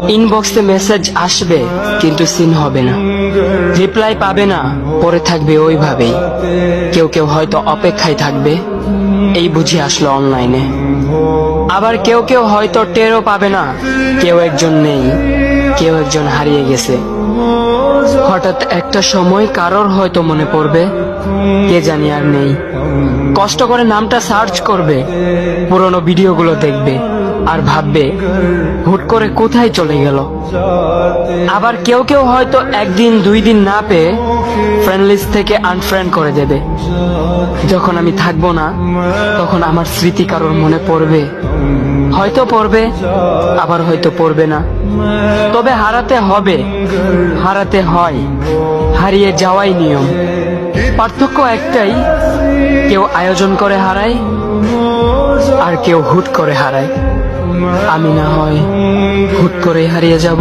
ইনবক্সে মেসেজ আসবে কিন্তু সিন হবে না, রিপ্লাই পাবে না, পরে থাকবে ওইভাবেই। কেউ কেউ হয়তো অপেক্ষায় থাকবে, এই বুঝি আসলো অনলাইনে। আবার কেউ কেউ হয়তো টেরও পাবে না, কেউ একজন নেই, কেউ একজন হারিয়ে গেছে। হঠাৎ একটা সময় কারোর হয়তো মনে পড়বে, কে জানি আর নেই। কষ্ট করে নামটা সার্চ করবে, পুরনো ভিডিওগুলো দেখবে আর ভাববে হুট করে কোথায় চলে গেল। আবার কেউ কেউ হয়তো একদিন দুই দিন না পেয়ে ফ্রেন্ড লিস্ট থেকে আনফ্রেন্ড করে দেবে। যখন আমি থাকবো না তখন আমার স্মৃতি কারোর মনে পড়বে, হয়তো পড়বে আবার হয়তো পড়বে না। তবে হারাতে হবে, হারাতে হয়, হারিয়ে যাওয়াই নিয়ম। পার্থক্য একটাই, কেউ আয়োজন করে হারায় আর কেউ হুট করে হারায়। আমি না হয় হুট করে হারিয়ে যাব।